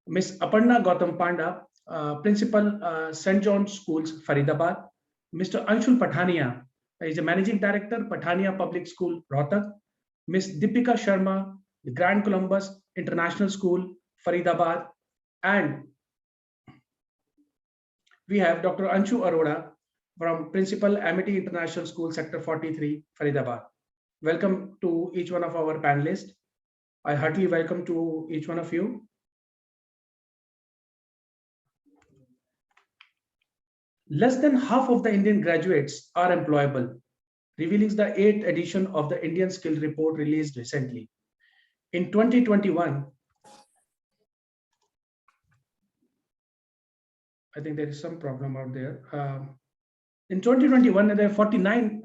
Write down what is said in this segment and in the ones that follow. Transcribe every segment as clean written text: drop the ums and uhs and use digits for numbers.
Miss Aparna Gautam Panda, Principal, St. John's Schools, Faridabad. Mr. Anshul Pathania is a Managing Director, Pathania Public School, Rohtak. Miss Deepika Sharma, the Grand Columbus International School, Faridabad. And we have Dr. Anshu Arora from Principal Amity International School, Sector 43, Faridabad. Welcome to each one of our panelists. I heartily welcome to each one of you. Less than half of the Indian graduates are employable, revealing the 8th edition of the Indian Skill Report released recently. In 2021, I think there is some problem out there. In 2021, there 49%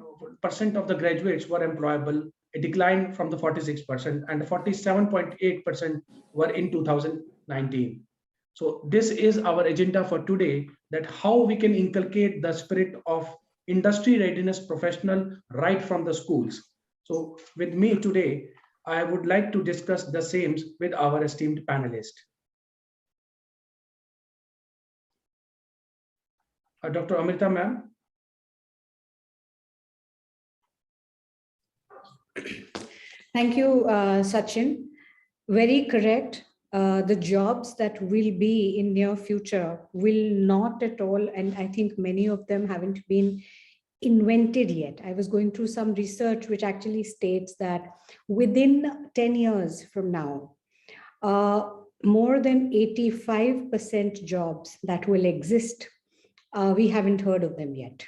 of the graduates were employable, a decline from the 46%, and 47.8% were in 2019. So this is our agenda for today, that how we can inculcate the spirit of industry readiness professional right from the schools. So with me today, I would like to discuss the same with our esteemed panelists. Dr. Amrita, ma'am. Thank you, Sachin. Very correct. The jobs that will be in near future will not at all, and I think many of them haven't been invented yet. I was going through some research which actually states that within 10 years from now, more than 85% jobs that will exist, we haven't heard of them yet.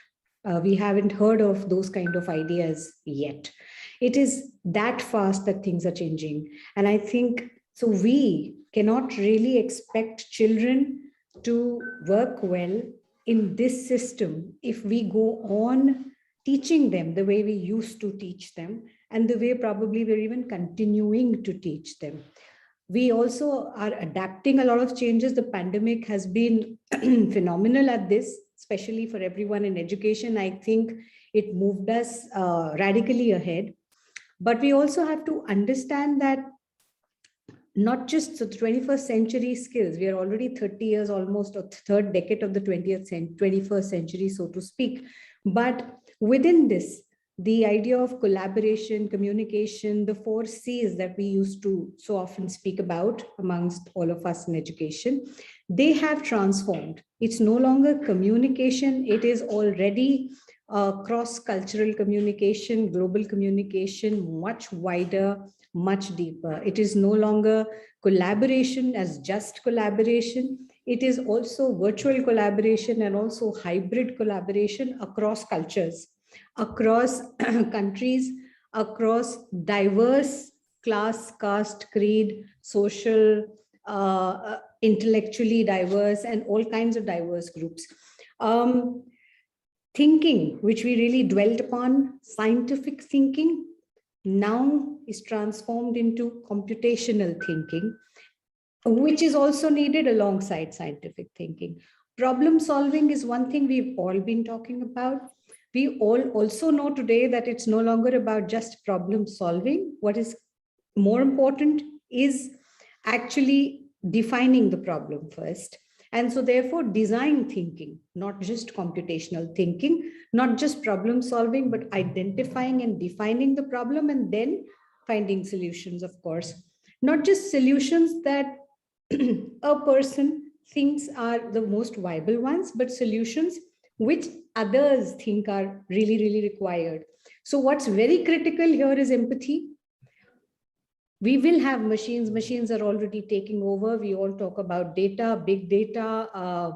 We haven't heard of those kind of ideas yet. It is that fast that things are changing. And I think, so we cannot really expect children to work well in this system if we go on teaching them the way we used to teach them and the way probably we're even continuing to teach them. We also are adapting a lot of changes. The pandemic has been phenomenal at this, especially for everyone in education. I think it moved us radically ahead. But we also have to understand that not just the 21st century skills, we are already 30 years almost, or third decade of the 21st century, so to speak. But within this, the idea of collaboration, communication, the 4 C's that we used to so often speak about amongst all of us in education, they have transformed. It's no longer communication, it is already cross-cultural communication, global communication, much wider, much deeper. It is no longer collaboration as just collaboration. It is also virtual collaboration and also hybrid collaboration across cultures, across countries, across diverse class, caste, creed, social, intellectually diverse, and all kinds of diverse groups. Thinking, which we really dwelt upon, scientific thinking, now is transformed into computational thinking, which is also needed alongside scientific thinking. Problem solving is one thing we've all been talking about. We all also know today that it's no longer about just problem solving. What is more important is actually defining the problem first. And so therefore design thinking, not just computational thinking, not just problem solving, but identifying and defining the problem and then finding solutions, of course. Not just solutions that a person thinks are the most viable ones, but solutions which others think are really, really required. So what's very critical here is empathy. We will have machines. Machines are already taking over. We all talk about data, big data,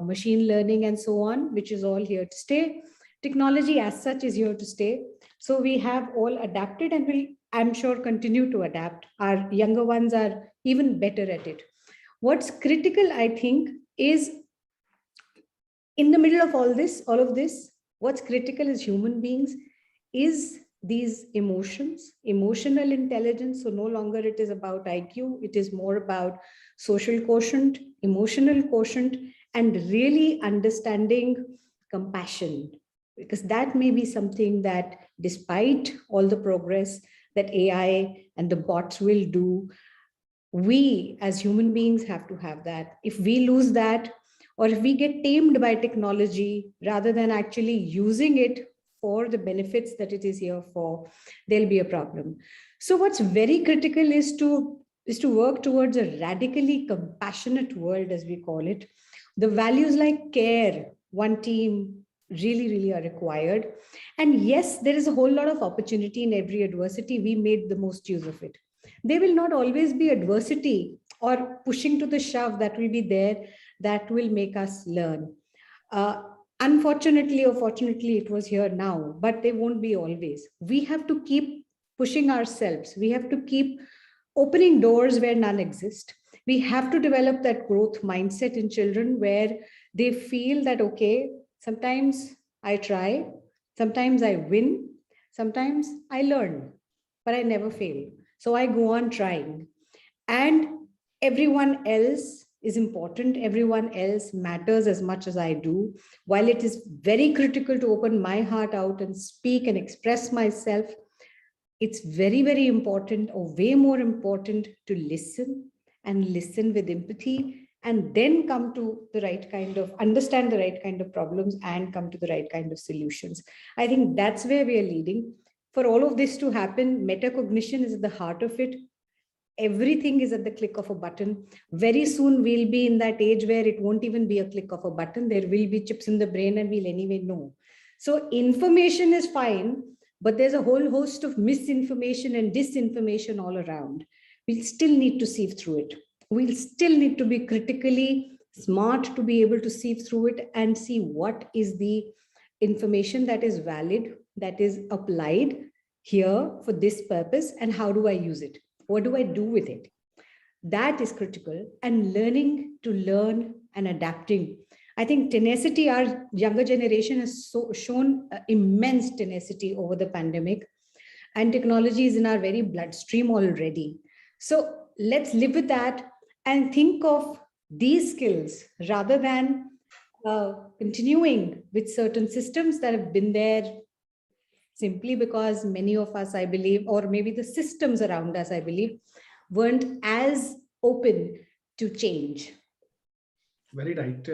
machine learning, and so on, which is all here to stay. Technology as such is here to stay. So we have all adapted and will, I'm sure, continue to adapt. Our younger ones are even better at it. What's critical, I think, is in the middle of all of this, what's critical is human beings, is these emotions, emotional intelligence. So no longer it is about IQ, it is more about social quotient, emotional quotient, and really understanding compassion, because that may be something that despite all the progress that AI and the bots will do, We as human beings have to have that. If we lose that, or if we get tamed by technology rather than actually using it for the benefits that it is here for, there'll be a problem. So what's very critical is to work towards a radically compassionate world, as we call it. The values like care, one team, really are required. And yes, there is a whole lot of opportunity in every adversity. We made the most use of it. There will not always be adversity or pushing to the shove that will be there that will make us learn. Uh, Unfortunately or fortunately, it was here now, but they won't be always. We have to keep pushing ourselves. We have to keep opening doors where none exist. We have to develop that growth mindset in children where they feel that, okay, sometimes I try, sometimes I win, sometimes I learn, but I never fail. So I go on trying. And everyone else is important. Everyone else matters as much as I do. While it is very critical to open my heart out and speak and express myself, it's very important, or way more important, to listen and listen with empathy, and then come to the right kind of, understand the right kind of problems and come to the right kind of solutions. I think that's where we are leading. For all of this to happen, metacognition is at the heart of it. Everything is at the click of a button. Very soon we'll be in that age where it won't even be a click of a button. There will be chips in the brain and we'll anyway know. So information is fine, but there's a whole host of misinformation and disinformation all around. We'll still need to sieve through it. We'll still need to be critically smart to be able to sieve through it and see what is the information that is valid, that is applied here for this purpose, and how do I use it? What do I do with it? That is critical. And learning to learn and adapting. I think tenacity, our younger generation has shown immense tenacity over the pandemic, and technology is in our very bloodstream already. So let's live with that and think of these skills rather than continuing with certain systems that have been there simply because many of us, I believe, or maybe the systems around us, I believe, weren't as open to change. Very right.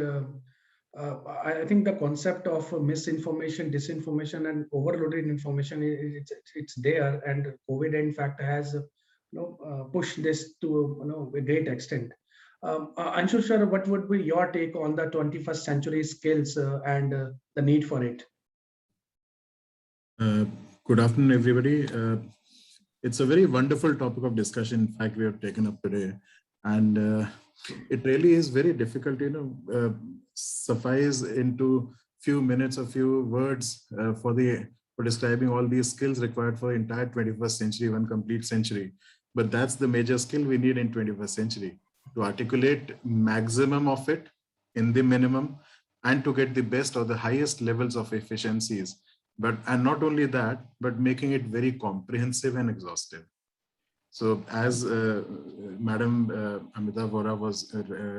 I think the concept of misinformation, disinformation, and overloaded information, it's there, and COVID in fact has pushed this to a great extent. Anshul sir, what would be your take on the 21st century skills and the need for it? Good afternoon, everybody. It's a very wonderful topic of discussion. In fact, we have taken up today, and it really is very difficult, suffice into few minutes or few words for describing all these skills required for the entire 21st century, one complete century. But that's the major skill we need in 21st century, to articulate maximum of it in the minimum and to get the best or the highest levels of efficiencies. And not only that, but making it very comprehensive and exhaustive. So as Madam Amita Vohra was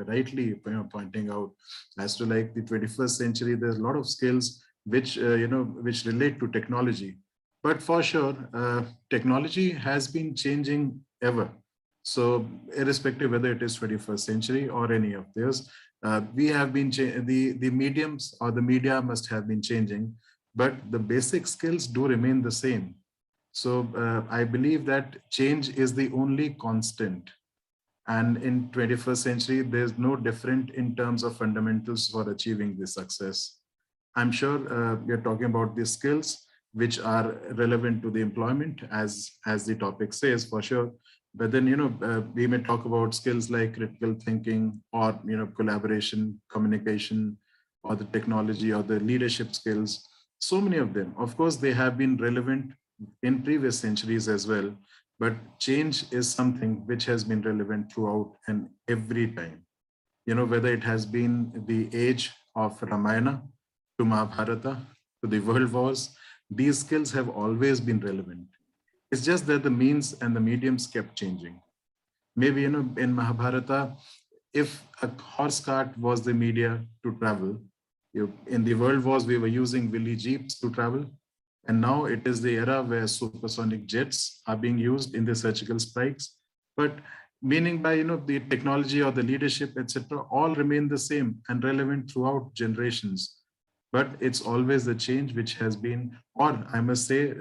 rightly pointing out, as to like the 21st century, there's a lot of skills which which relate to technology. But for sure, technology has been changing ever. So irrespective whether it is 21st century or any of theirs, we have been the mediums or the media must have been changing, but the basic skills do remain the same. So I believe that change is the only constant. And in 21st century, there's no different in terms of fundamentals for achieving this success. I'm sure we are talking about the skills which are relevant to the employment, as the topic says, for sure. But then, we may talk about skills like critical thinking or, collaboration, communication, or the technology or the leadership skills. So many of them, of course, they have been relevant in previous centuries as well, but change is something which has been relevant throughout and every time. Whether it has been the age of Ramayana to Mahabharata to the world wars, these skills have always been relevant. It's just that the means and the mediums kept changing. Maybe, in Mahabharata, if a horse cart was the media to travel, in the world wars, we were using Willy jeeps to travel. And now it is the era where supersonic jets are being used in the surgical strikes. But meaning by, the technology or the leadership, etc., all remain the same and relevant throughout generations. But it's always the change which has been, or I must say,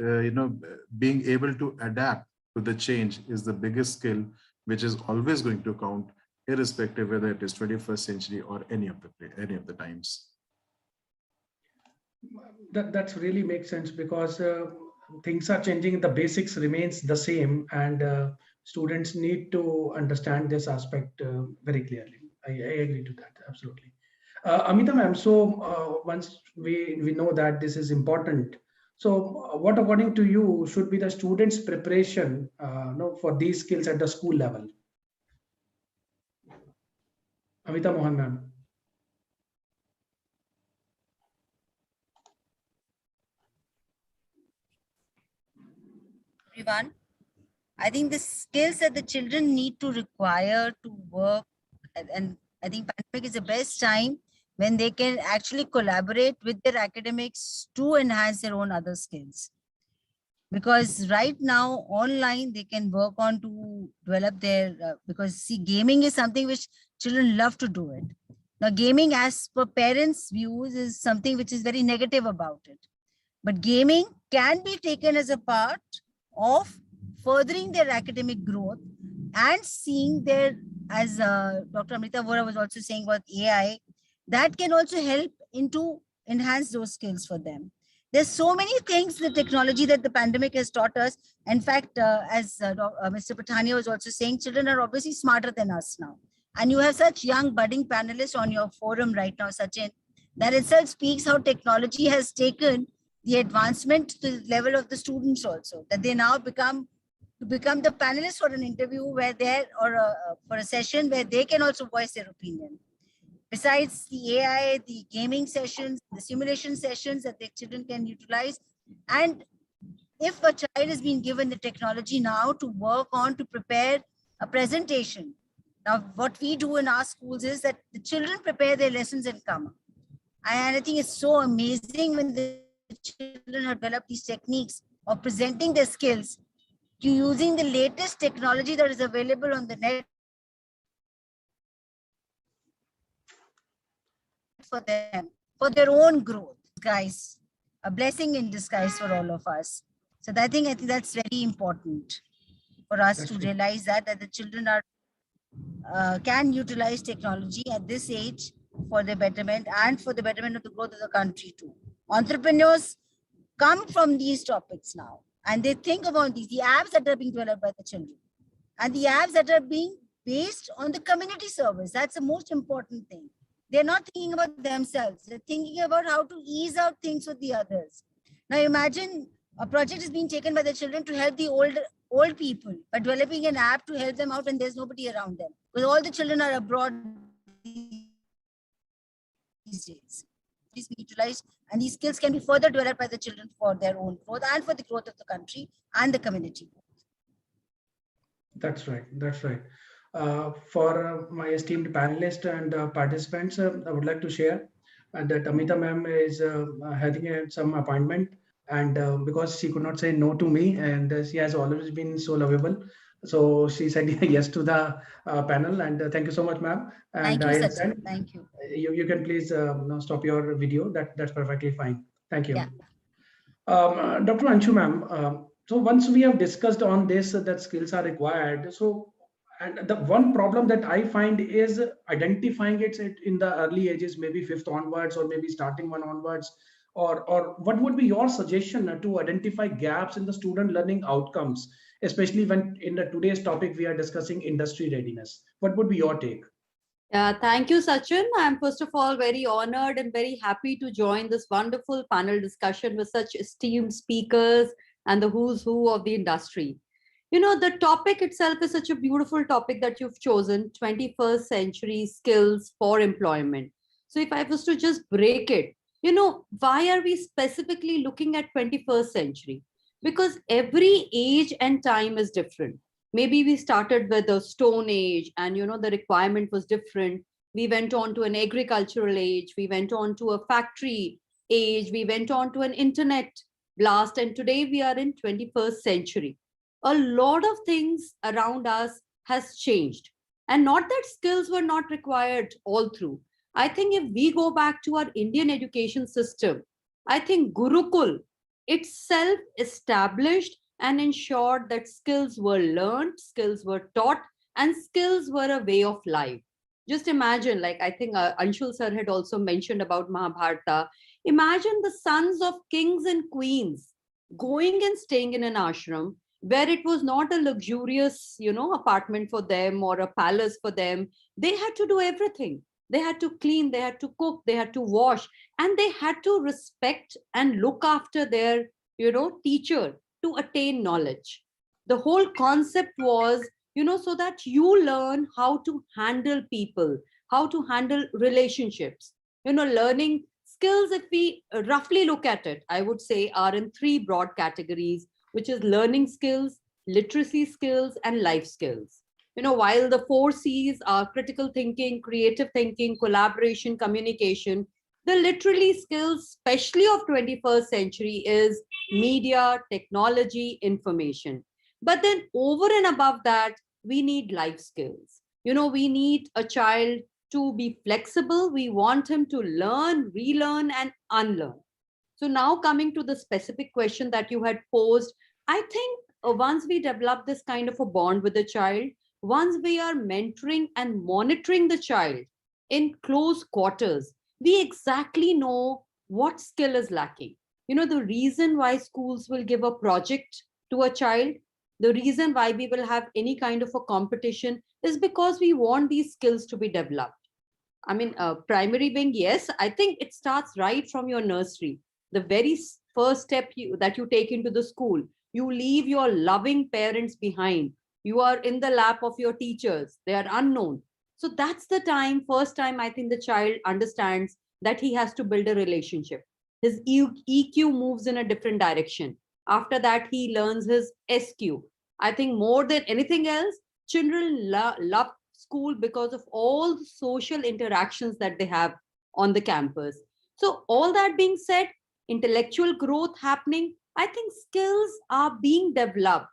being able to adapt to the change is the biggest skill, which is always going to count, irrespective whether it is 21st century or any of the times. That's really makes sense, because things are changing, the basics remains the same, and students need to understand this aspect very clearly. I agree to that, absolutely. Amita ma'am, so once we know that this is important, so what according to you should be the students' preparation for these skills at the school level? Amita Mohan ma'am. Everyone, I think the skills that the children need to require to work, and I think pandemic is the best time when they can actually collaborate with their academics to enhance their own other skills. Because right now online they can work on to develop their, because see, gaming is something which children love to do it. Now gaming, as per parents' views, is something which is very negative about it. But gaming can be taken as a part of furthering their academic growth and seeing their, as Dr. Amrita Vohra was also saying about AI, that can also help into enhance those skills for them. There's so many things, the technology that the pandemic has taught us. In fact, as Mr. Pathania was also saying, children are obviously smarter than us now. And you have such young budding panelists on your forum right now, Sachin, that itself speaks how technology has taken the advancement to the level of the students also, that they now become the panelists for an interview where they're, or for a session where they can also voice their opinion. Besides the AI, the gaming sessions, the simulation sessions that the children can utilize. And if a child is being given the technology now to work on, to prepare a presentation. Now, what we do in our schools is that the children prepare their lessons and come. And I think it's so amazing when the children have developed these techniques of presenting their skills to using the latest technology that is available on the net for them, for their own growth. Guys, a blessing in disguise for all of us. So I think that's very important for us to realize that the children are can utilize technology at this age for the betterment and for the betterment of the growth of the country too. Entrepreneurs come from these topics now, and they think about the apps that are being developed by the children, and the apps that are being based on the community service. That's the most important thing. They're not thinking about themselves. They're thinking about how to ease out things with the others. Now imagine a project is being taken by the children to help the old people by developing an app to help them out when there's nobody around them, because all the children are abroad these days. These be utilized, and these skills can be further developed by the children for their own growth and for the growth of the country and the community. That's right. That's right. For my esteemed panelists and participants, I would like to share that Amita ma'am is having some appointment, and because she could not say no to me, and she has always been so lovable, so she said yes to the panel. And thank you so much, ma'am. And Thank you, I Sachin. understand. Thank you. You can please stop your video. That's perfectly fine. Thank you. Yeah. Dr. Anshu ma'am, so once we have discussed on this, that skills are required. So, and the one problem that I find is identifying it in the early ages, maybe fifth onwards, or maybe starting one onwards, or what would be your suggestion to identify gaps in the student learning outcomes, especially when in the today's topic we are discussing industry readiness? What would be your take? Thank you, Sachin. I'm first of all very honored and very happy to join this wonderful panel discussion with such esteemed speakers and the who's who of the industry. You know, the topic itself is such a beautiful topic that you've chosen, 21st century skills for employment. So if I was to just break it, you know, why are we specifically looking at 21st century? Because every age and time is different. Maybe we started with the Stone Age and, you know, the requirement was different. We went on to an agricultural age. We went on to a factory age. We went on to an internet blast. And today we are in 21st century. A lot of things around us has changed. And not that skills were not required all through. I think if we go back to our Indian education system, I think Gurukul itself established and ensured that skills were learned, skills were taught, and skills were a way of life. Just imagine, like I think Anshul sir had also mentioned about Mahabharata. Imagine the sons of kings and queens going and staying in an ashram where it was not a luxurious, apartment for them or a palace for them. They had to do everything. They had to clean, they had to cook, they had to wash, and they had to respect and look after their, teacher to attain knowledge. The whole concept was, so that you learn how to handle people, how to handle relationships. Learning skills, if we roughly look at it, I would say are in three broad categories, which is learning skills, literacy skills, and life skills. While the 4 C's are critical thinking, creative thinking, collaboration, communication, the literally skills, especially of 21st century, is media, technology, information. But then over and above that, we need life skills. We need a child to be flexible. We want him to learn, relearn, and unlearn. So now coming to the specific question that you had posed, I think once we develop this kind of a bond with the child, once we are mentoring and monitoring the child in close quarters, we exactly know what skill is lacking. The reason why schools will give a project to a child, the reason why we will have any kind of a competition is because we want these skills to be developed. I mean, primary being, yes, I think it starts right from your nursery. The very first step that you take into the school, you leave your loving parents behind. You are in the lap of your teachers. They are unknown. So that's the first time I think the child understands that he has to build a relationship. His EQ moves in a different direction. After that, he learns his SQ. I think more than anything else, children love school because of all the social interactions that they have on the campus. So all that being said, intellectual growth happening, I think skills are being developed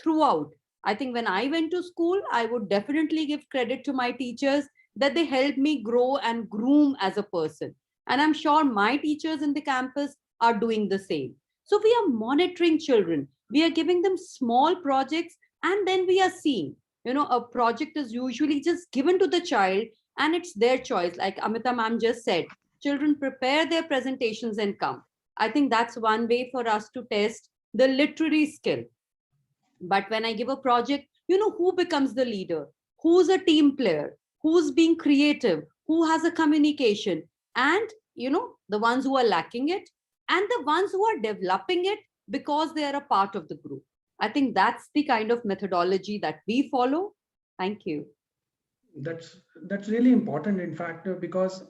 throughout. I think when I went to school, I would definitely give credit to my teachers that they helped me grow and groom as a person. And I'm sure my teachers in the campus are doing the same. So we are monitoring children. We are giving them small projects, and then we are seeing, a project is usually just given to the child and it's their choice. Like Amita ma'am just said, children prepare their presentations and come. I think that's one way for us to test the literary skill. But when I give a project, who becomes the leader, who's a team player, who's being creative, who has a communication, and, the ones who are lacking it, and the ones who are developing it because they are a part of the group. I think that's the kind of methodology that we follow. Thank you. That's really important, in fact, because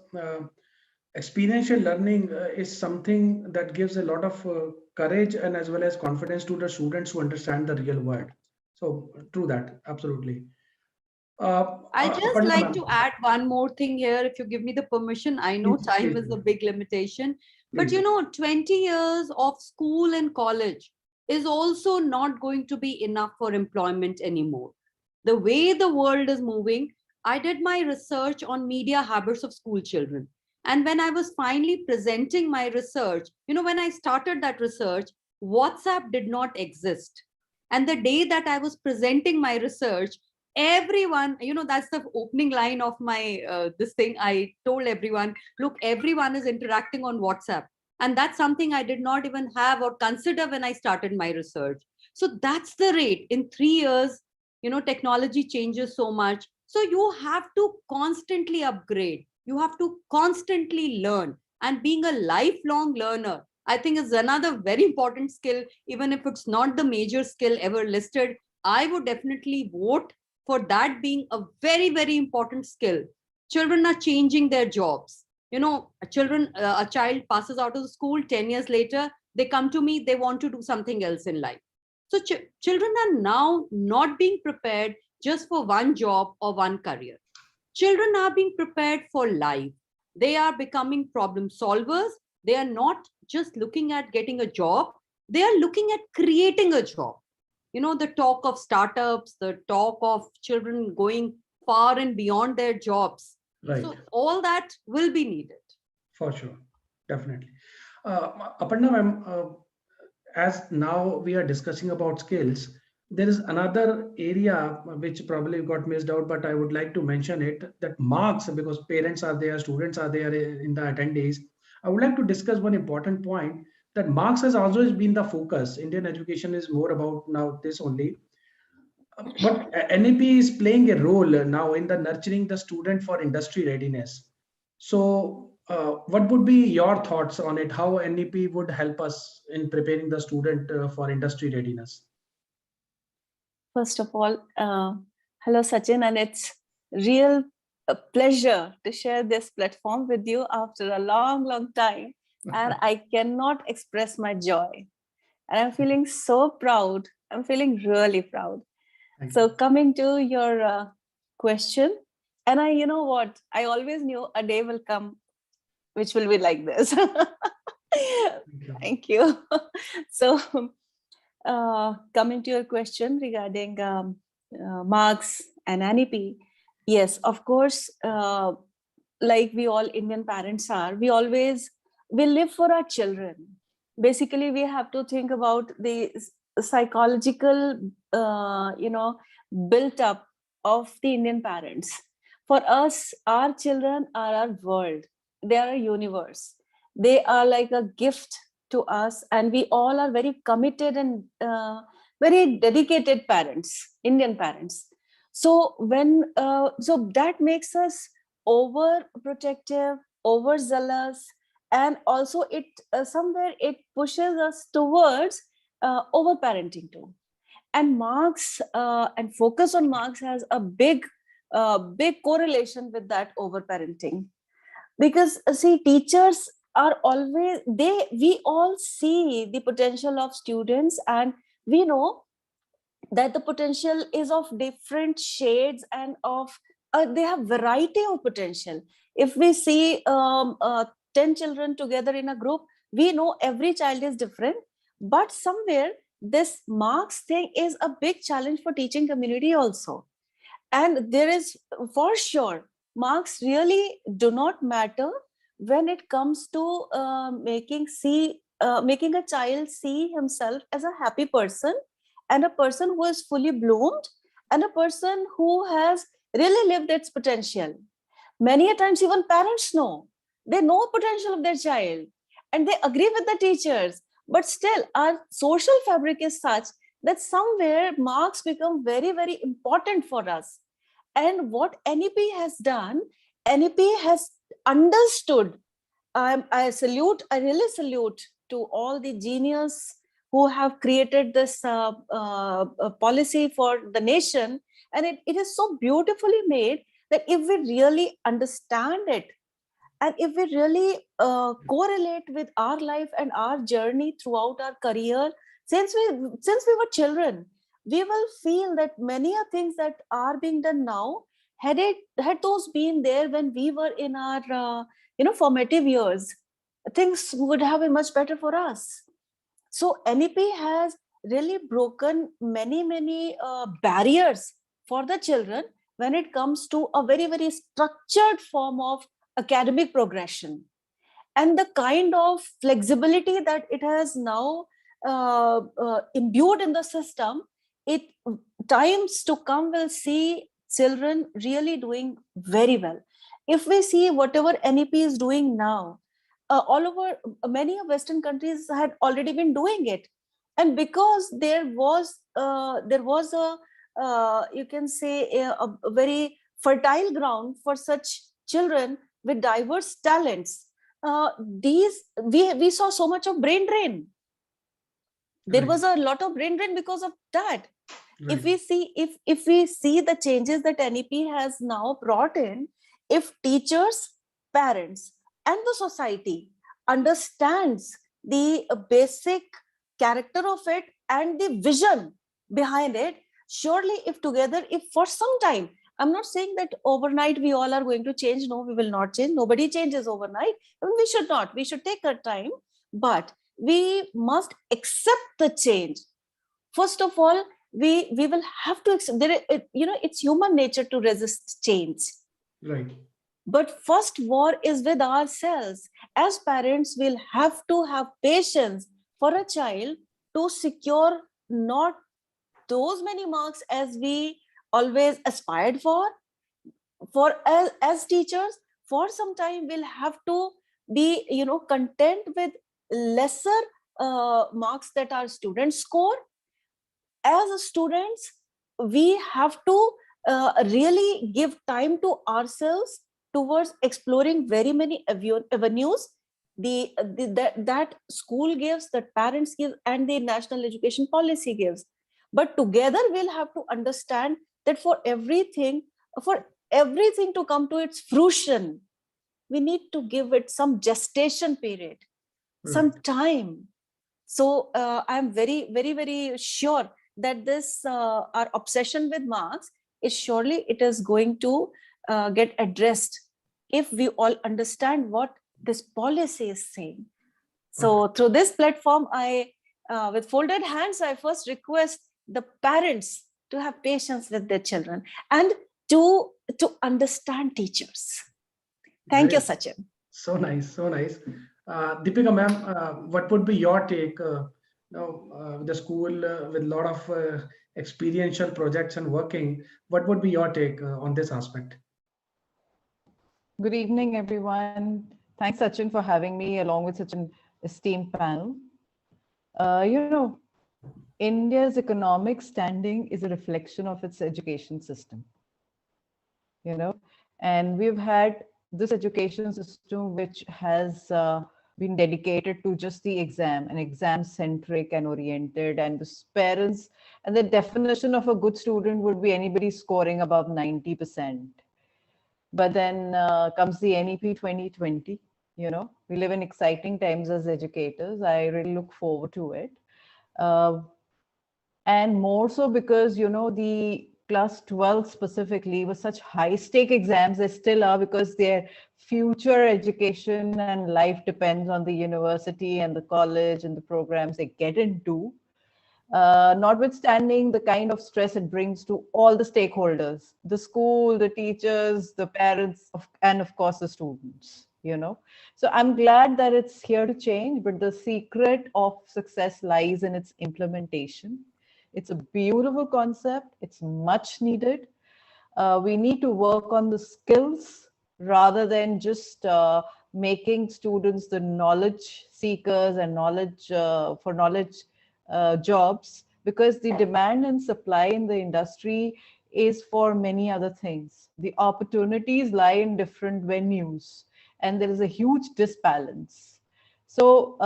experiential learning is something that gives a lot of courage and as well as confidence to the students who understand the real world. So true that, absolutely. I just like to add one more thing here, if you give me the permission. I know time is a big limitation, but 20 years of school and college is also not going to be enough for employment anymore. The way the world is moving, I did my research on media habits of school children. And when I was finally presenting my research, when I started that research, WhatsApp did not exist. And the day that I was presenting my research, everyone, that's the opening line of my this thing. I told everyone, look, everyone is interacting on WhatsApp. And that's something I did not even have or consider when I started my research. So that's the rate. In 3 years, technology changes so much. So you have to constantly upgrade. You have to constantly learn. And being a lifelong learner, I think, is another very important skill. Even if it's not the major skill ever listed, I would definitely vote for that being a very, very important skill. Children are changing their jobs. A child passes out of the school, 10 years later, they come to me, they want to do something else in life. So children are now not being prepared just for one job or one career. Children are being prepared for life. They are becoming problem solvers. They are not just looking at getting a job. They are looking at creating a job. the talk of startups, the talk of children going far and beyond their jobs. Right. So all that will be needed. For sure, definitely. Aparna ma'am, as now we are discussing about skills, there is another area which probably got missed out, but I would like to mention it, that marks, because parents are there, students are there in the attendees. I would like to discuss one important point, that marks has always been the focus. Indian education is more about now this only. But NEP is playing a role now in the nurturing the student for industry readiness. So, what would be your thoughts on it? How NEP would help us in preparing the student for industry readiness? First of all, hello Sachin, and it's real pleasure to share this platform with you after a long time, and I cannot express my joy. And I'm feeling so proud. I'm feeling really proud. So coming to your question, and you know what? I always knew a day will come which will be like this. Thank you. So coming to your question regarding marks and NEP, yes, of course, like we all Indian parents are, we live for our children. Basically, we have to think about the psychological, built up of the Indian parents. For us, our children are our world. They are a universe. They are like a gift to us, and we all are very committed and very dedicated parents, Indian parents. So so that makes us overprotective, overzealous, and also it somewhere it pushes us towards overparenting too. And marks and focus on marks has a big correlation with that overparenting, because see, teachers are always we all see the potential of students, and we know that the potential is of different shades and of they have variety of potential. If we see 10 children together in a group, we know every child is different, but somewhere this marks thing is a big challenge for teaching community also. And there is, for sure, marks really do not matter when it comes to making a child see himself as a happy person, and a person who is fully bloomed, and a person who has really lived its potential. Many a times even parents know, they know potential of their child and they agree with the teachers, but still our social fabric is such that somewhere marks become very, very important for us. And what NEP has done, NEP has understood. I really salute to all the genius who have created this policy for the nation. And it is so beautifully made that if we really understand it, and if we really correlate with our life and our journey throughout our career, since we were children, we will feel that many things that are being done now, had those been there when we were in our formative years, things would have been much better for us. So NEP has really broken many barriers for the children when it comes to a very, very structured form of academic progression. And the kind of flexibility that it has now imbued in the system, times to come will see children really doing very well. If we see whatever NEP is doing now, all over many of Western countries had already been doing it. And because there was a you can say a very fertile ground for such children with diverse talents, we saw so much of brain drain. There was a lot of brain drain because of that. Right. If we see the changes that NEP has now brought in, if teachers, parents, and the society understands the basic character of it and the vision behind it, surely if for some time, I'm not saying that overnight we all are going to change. No, we will not change. Nobody changes overnight. And we should not. We should take our time, but we must accept the change. First of all, we will have to, it's human nature to resist change. Right. But first war is with ourselves. As parents, we'll have to have patience for a child to secure not those many marks as we always aspired for as teachers. For some time we'll have to be content with lesser marks that our students score. As students, we have to really give time to ourselves towards exploring very many avenues that school gives, that parents give, and the national education policy gives. But together we'll have to understand that for everything to come to its fruition, we need to give it some gestation period, some time. So I'm very, very, very sure that this our obsession with marks is surely it is going to get addressed if we all understand what this policy is saying. So through this platform, I with folded hands, I first request the parents to have patience with their children and to understand teachers. Thank you, Sachin. So nice, so nice. Deepika ma'am, what would be your take? The school with a lot of experiential projects and working, what would be your take on this aspect? Good evening, everyone. Thanks, Sachin, for having me along with such an esteemed panel. India's economic standing is a reflection of its education system. And we've had this education system which has been dedicated to just the exam and exam-centric and oriented, and the parents, and the definition of a good student would be anybody scoring above 90%. But then comes the NEP 2020. We live in exciting times as educators. I really look forward to it. And more so because, the class 12 specifically was such high stake exams. They still are, because their future education and life depends on the university and the college and the programs they get into. Notwithstanding the kind of stress it brings to all the stakeholders, the school, the teachers, the parents, and of course the students, So I'm glad that it's here to change, but the secret of success lies in its implementation. It's a beautiful concept. It's much needed. We need to work on the skills rather than just making students the knowledge seekers and knowledge jobs, because the demand and supply in the industry is for many other things. The opportunities lie in different venues, and there is a huge disbalance. So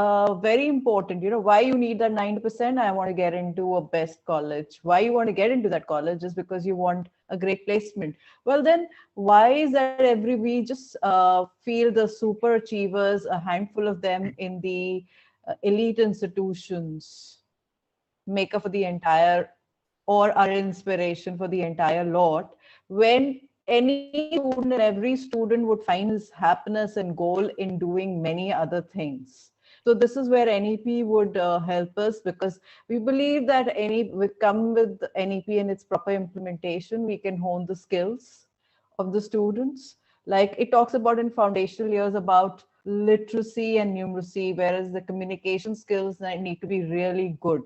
very important, why you need that 90%. I want to get into a best college. Why you want to get into that college is because you want a great placement. Well, then why is that we just feel the super achievers, a handful of them in the elite institutions, make up for the entire, or are inspiration for the entire lot, when any student and every student would find his happiness and goal in doing many other things. So this is where NEP would help us, because we believe that we come with NEP and its proper implementation, we can hone the skills of the students. Like it talks about in foundational years about literacy and numeracy, whereas the communication skills need to be really good.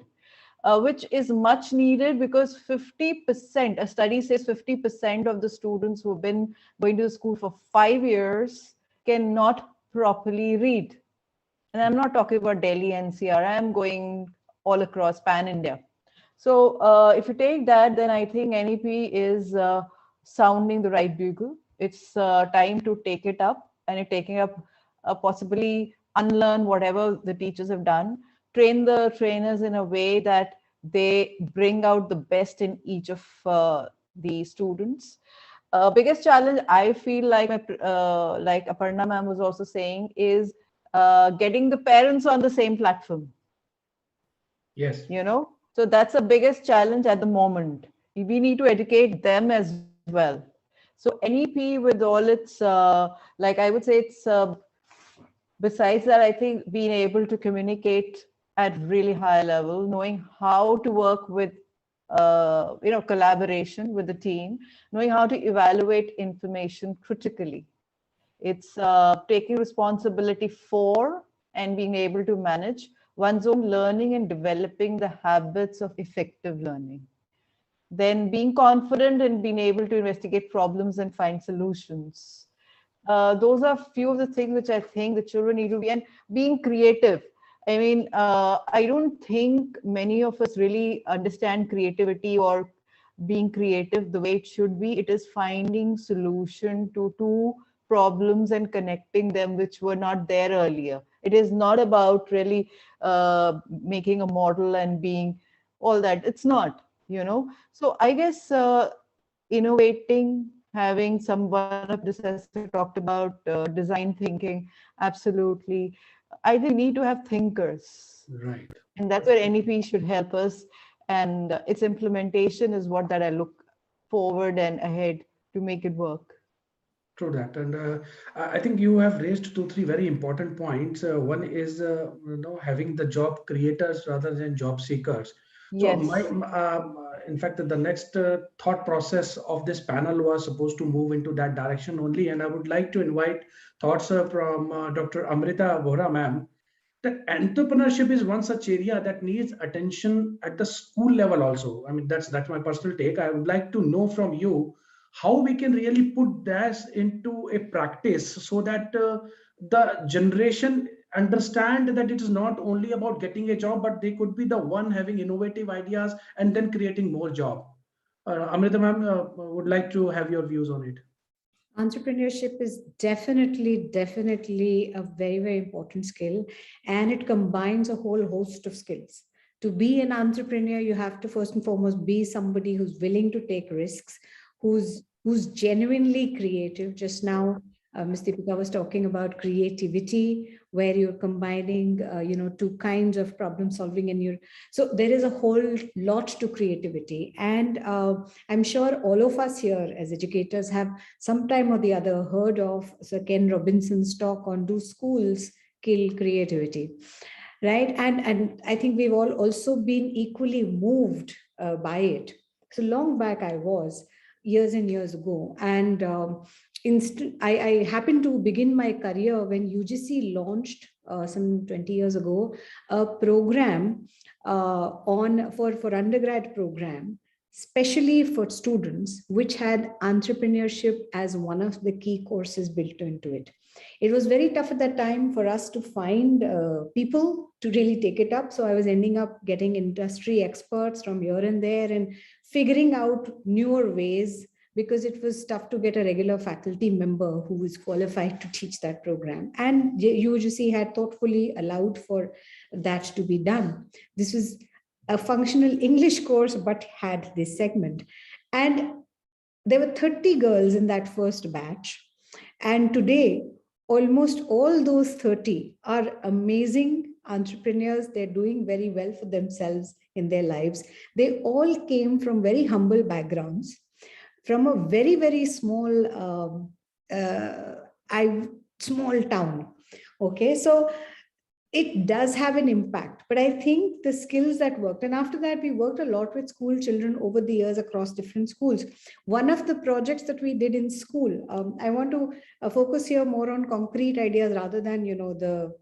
Which is much needed, because 50%, a study says 50% of the students who have been going to school for 5 years cannot properly read. And I'm not talking about Delhi NCR, I'm going all across pan-India. So if you take that, then I think NEP is sounding the right bugle. It's time to take it up, and taking up possibly unlearn whatever the teachers have done, train the trainers in a way that they bring out the best in each of the students. Biggest challenge I feel like Aparna ma'am was also saying is getting the parents on the same platform. Yes. So that's the biggest challenge at the moment. We need to educate them as well. So NEP with all its, I would say it's, besides that, I think being able to communicate at really high level, knowing how to work with collaboration with the team, knowing how to evaluate information critically. It's taking responsibility for and being able to manage one's own learning and developing the habits of effective learning. Then being confident and being able to investigate problems and find solutions. Those are few of the things which I think the children need to be, and being creative. I mean, I don't think many of us really understand creativity or being creative the way it should be. It is finding solution to two problems and connecting them which were not there earlier. It is not about really making a model and being all that. It's not, So I guess innovating, having someone of predecessor talked about design thinking, absolutely. I think we need to have thinkers. Right. And that's where NEP should help us. And its implementation is what that I look forward and ahead to make it work. True that, and I think you have raised 2, 3 very important points. One is having the job creators rather than job seekers. So Yes. in fact, the next thought process of this panel was supposed to move into that direction only, and I would like to invite thoughts from Dr. Amrita Vohra, ma'am. That entrepreneurship is one such area that needs attention at the school level also. I mean, that's my personal take. I would like to know from you how we can really put this into a practice so that the generation understand that it is not only about getting a job, but they could be the one having innovative ideas and then creating more job. Amrita ma'am, would like to have your views on it. Entrepreneurship is definitely a very, very important skill, and it combines a whole host of skills. To be an entrepreneur, you have to first and foremost be somebody who's willing to take risks, who's genuinely creative. Just now, Ms. Deepika was talking about creativity, where you're combining, two kinds of problem solving so there is a whole lot to creativity. And I'm sure all of us here as educators have sometime or the other heard of Sir Ken Robinson's talk on Do Schools Kill Creativity? Right. And I think we've all also been equally moved by it. So long back I was, years and years ago. And I happened to begin my career when UGC launched some 20 years ago a program for undergrad program, especially for students, which had entrepreneurship as one of the key courses built into it. It was very tough at that time for us to find people to really take it up. So I was ending up getting industry experts from here and there and figuring out newer ways, because it was tough to get a regular faculty member who was qualified to teach that program. And UGC had thoughtfully allowed for that to be done. This was a functional English course, but had this segment. And there were 30 girls in that first batch. And today, almost all those 30 are amazing entrepreneurs. They're doing very well for themselves in their lives. They all came from very humble backgrounds, from a very, very small town. Okay, so it does have an impact, but I think the skills that worked, and after that we worked a lot with school children over the years across different schools. One of the projects that we did in school, I want to focus here more on concrete ideas rather than the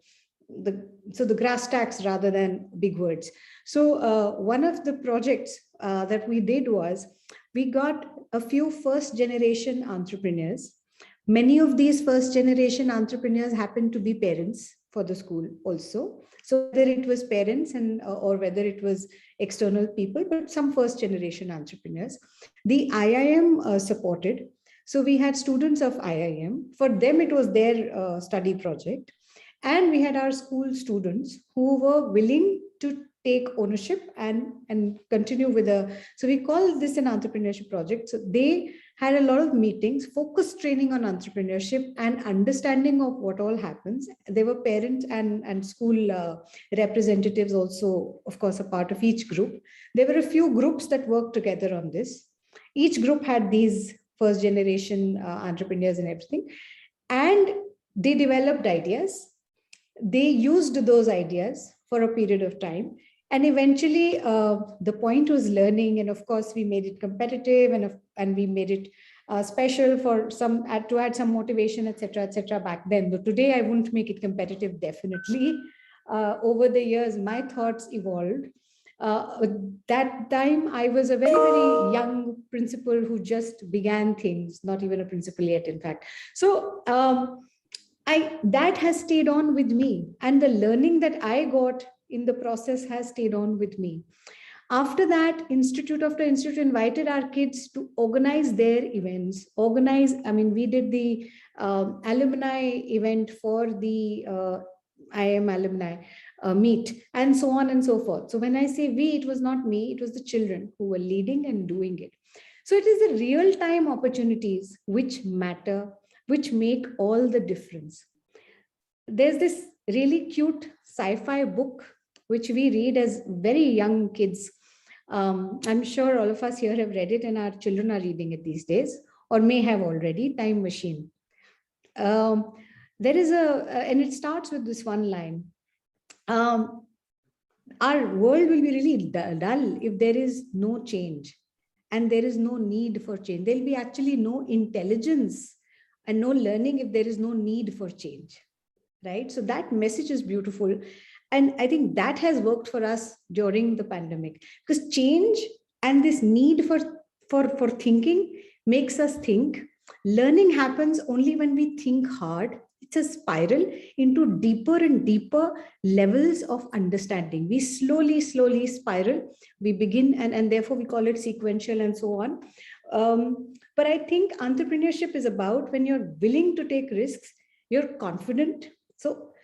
grass tacks rather than big words. So one of the projects that we did was we got a few first generation entrepreneurs. Many of these first generation entrepreneurs happen to be parents for the school also. So whether it was parents or whether it was external people, but some first generation entrepreneurs. The IIM supported. So we had students of IIM. For them, it was their study project. And we had our school students who were willing to take ownership and continue with so we call this an entrepreneurship project. So they had a lot of meetings, focused training on entrepreneurship and understanding of what all happens. They were parents and school representatives also, of course, a part of each group. There were a few groups that worked together on this. Each group had these first generation entrepreneurs and everything. And they developed ideas. They used those ideas for a period of time. And eventually, the point was learning. And of course, we made it competitive, and we made it special for some, to add some motivation, etc. back then. But today, I wouldn't make it competitive, definitely. Over the years, my thoughts evolved. That time, I was a very, very young principal who just began things, not even a principal yet, in fact. So that has stayed on with me, and the learning that I got in the process has stayed on with me. After that, institute after institute invited our kids to organize their events. We did the alumni event for the IM alumni meet, and so on and so forth. So when I say we, it was not me, it was the children who were leading and doing it. So it is the real-time opportunities which matter, which make all the difference. There's this really cute sci-fi book which we read as very young kids. I'm sure all of us here have read it, and our children are reading it these days, or may have already. Time Machine. There is and it starts with this one line. Our world will be really dull if there is no change, and there is no need for change. There'll be actually no intelligence and no learning if there is no need for change, right? So that message is beautiful. And I think that has worked for us during the pandemic, because change and this need for thinking makes us think. Learning happens only when we think hard. It's a spiral into deeper and deeper levels of understanding. We slowly spiral. We begin, and therefore we call it sequential and so on. But I think entrepreneurship is about when you're willing to take risks, you're confident. So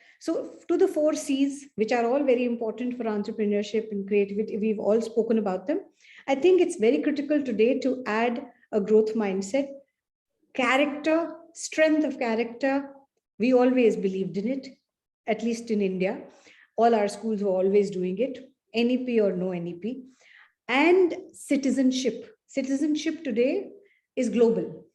to the 4 C's, which are all very important for entrepreneurship and creativity, we've all spoken about them. I think it's very critical today to add a growth mindset, character, strength of character. We always believed in it, at least in India. All our schools were always doing it, NEP or no NEP. And citizenship. Citizenship today is global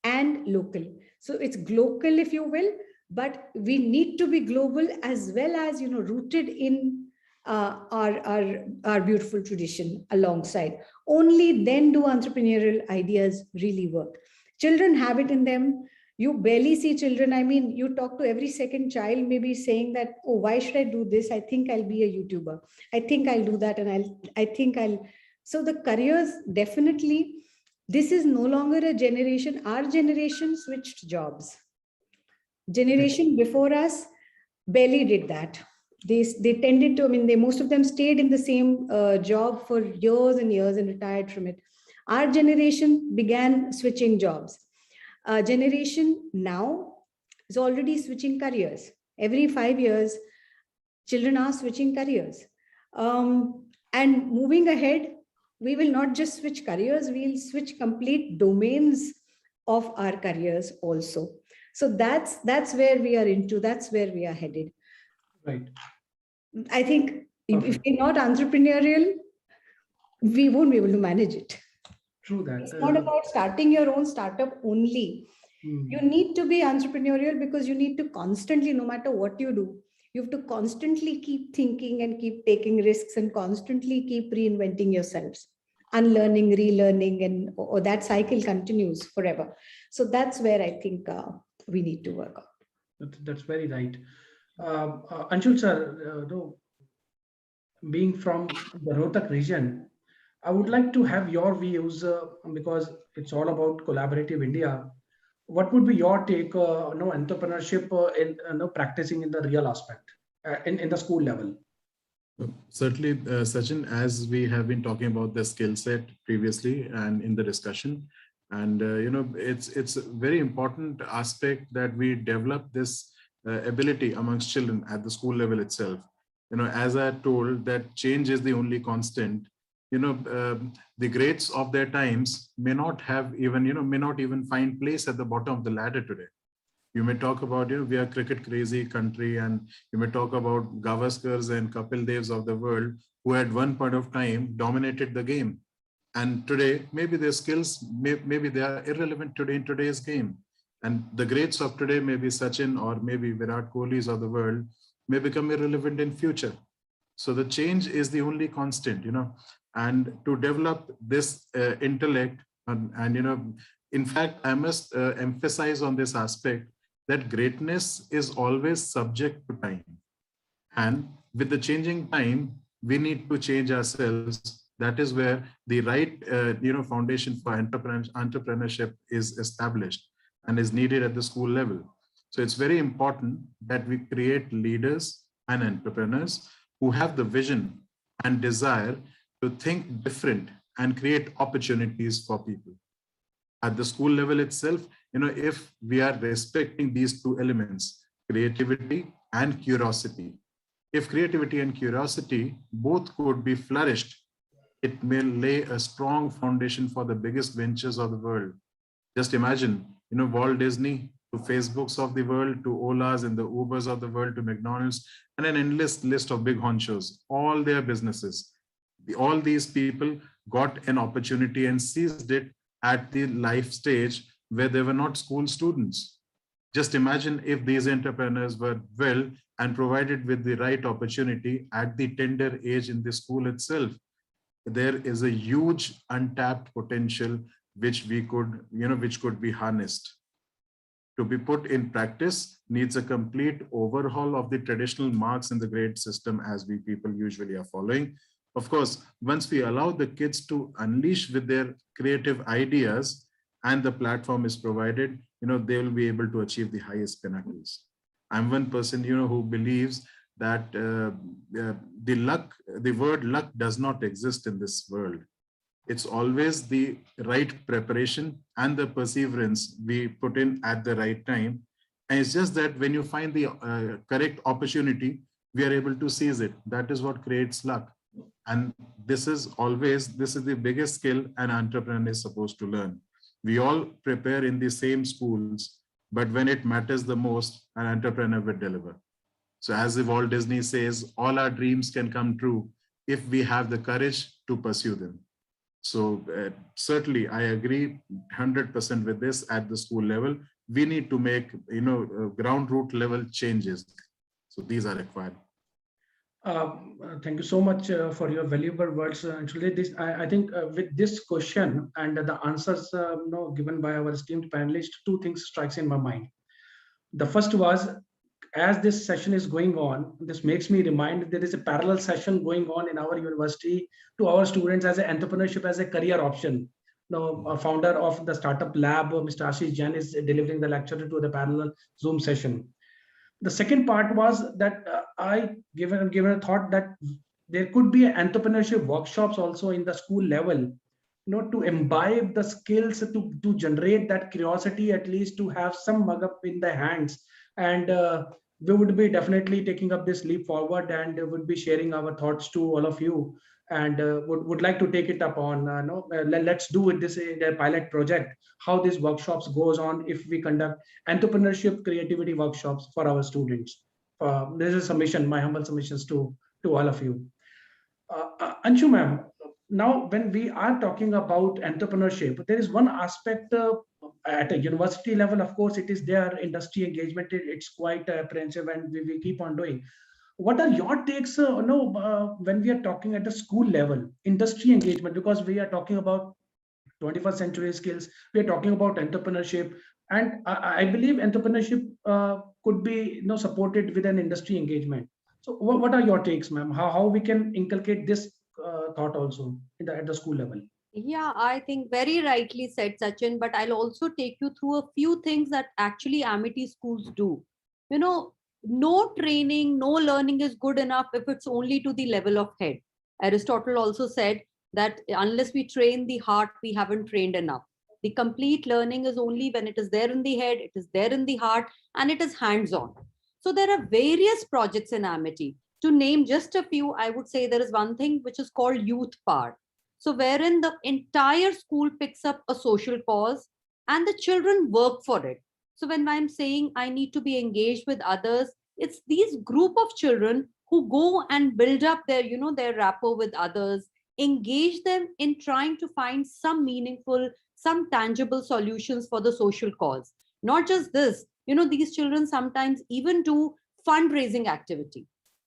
and local. So it's global, if you will, but we need to be global as well as, rooted in our beautiful tradition alongside. Only then do entrepreneurial ideas really work. Children have it in them. You barely see children. I mean, you talk to every second child, maybe saying that, oh, why should I do this? I think I'll be a YouTuber. I think I'll do that. And I think I'll. So the careers, definitely, this is no longer a generation. Our generation switched jobs. Generation before us barely did that. They tended to, most of them stayed in the same job for years and years and retired from it. Our generation began switching jobs. Generation now is already switching careers. Every 5 years, children are switching careers. And moving ahead, we will not just switch careers, we'll switch complete domains of our careers also. So that's where we are into, that's where we are headed. Right. I think if we're not entrepreneurial, we won't be able to manage it. True that. It's not about starting your own startup only. You need to be entrepreneurial because you need to constantly, no matter what you do, you have to constantly keep thinking and keep taking risks and constantly keep reinventing yourselves, unlearning, relearning, and or that cycle continues forever. So that's where I think we need to work on. That's very right. Anshul sir, being from the Rohtak region, I would like to have your views because it's all about collaborative India. What would be your take, entrepreneurship in practicing in the real aspect in the school level? Certainly, Sachin, as we have been talking about the skill set previously and in the discussion, and it's a very important aspect that we develop this ability amongst children at the school level itself. As I told, that change is the only constant. The greats of their times may not even find place at the bottom of the ladder today. You may talk about, we are cricket crazy country, and you may talk about Gavaskars and Kapil Devs of the world who at one point of time dominated the game. And today, maybe their skills, maybe they are irrelevant today in today's game. And the greats of today, maybe Sachin or maybe Virat Kohli's of the world, may become irrelevant in future. So the change is the only constant, and to develop this intellect and in fact, I must emphasize on this aspect that greatness is always subject to time. And with the changing time, we need to change ourselves. That is where the right, foundation for entrepreneurship is established and is needed at the school level. So it's very important that we create leaders and entrepreneurs who have the vision and desire to think different and create opportunities for people. At the school level itself, if we are respecting these two elements, creativity and curiosity, if creativity and curiosity both could be flourished, it may lay a strong foundation for the biggest ventures of the world. Just imagine, Walt Disney to Facebooks of the world, to Olas and the Ubers of the world, to McDonald's, and an endless list of big honchos, all their businesses. All these people got an opportunity and seized it at the life stage where they were not school students. Just imagine if these entrepreneurs were well and provided with the right opportunity at the tender age in the school itself. There is a huge untapped potential which could be harnessed. To be put in practice needs a complete overhaul of the traditional marks in the grade system as we people usually are following. Of course, once we allow the kids to unleash with their creative ideas and the platform is provided, they will be able to achieve the highest pinnacles. I'm one person, who believes that the word luck does not exist in this world. It's always the right preparation and the perseverance we put in at the right time. And it's just that when you find the correct opportunity, we are able to seize it. That is what creates luck. And this is the biggest skill an entrepreneur is supposed to learn. We all prepare in the same schools, but when it matters the most, an entrepreneur will deliver. So as Walt Disney says, all our dreams can come true if we have the courage to pursue them. So certainly I agree 100% with this at the school level. We need to make, ground root level changes. So these are required. Thank you so much for your valuable words, Anshul. I think with this question and the answers given by our esteemed panelists, two things strikes in my mind. The first was, as this session is going on, this makes me remind there is a parallel session going on in our university to our students as an entrepreneurship as a career option. A founder of the startup lab, Mr. Ashish Jain, is delivering the lecture to the parallel Zoom session. The second part was that I given a thought that there could be entrepreneurship workshops also in the school level, to imbibe the skills to generate that curiosity, at least to have some mug up in the hands. And we would be definitely taking up this leap forward and would be sharing our thoughts to all of you, and would like to take it up on let's do with this in a pilot project, how these workshops goes on if we conduct entrepreneurship creativity workshops for our students. This is a submission, my humble submissions to all of you. Anshu ma'am, now when we are talking about entrepreneurship, there is one aspect at a university level, of course it is their industry engagement, it's quite apprehensive and we keep on doing. What are your takes when we are talking at the school level, industry engagement, because we are talking about 21st century skills, we are talking about entrepreneurship, and I believe entrepreneurship could be supported with an industry engagement. So what are your takes, ma'am? How we can inculcate this thought also at the school level? Yeah, I think very rightly said, Sachin, but I'll also take you through a few things that actually Amity schools do. No training, no learning is good enough if it's only to the level of head. Aristotle also said that unless we train the heart, we haven't trained enough. The complete learning is only when it is there in the head, it is there in the heart, and it is hands-on. So there are various projects in Amity. To name just a few, I would say there is one thing which is called Youth Power. So wherein the entire school picks up a social cause and the children work for it. So when I'm saying I need to be engaged with others, it's these group of children who go and build up their, their rapport with others, engage them in trying to find some meaningful, some tangible solutions for the social cause. Not just this, these children sometimes even do fundraising activity,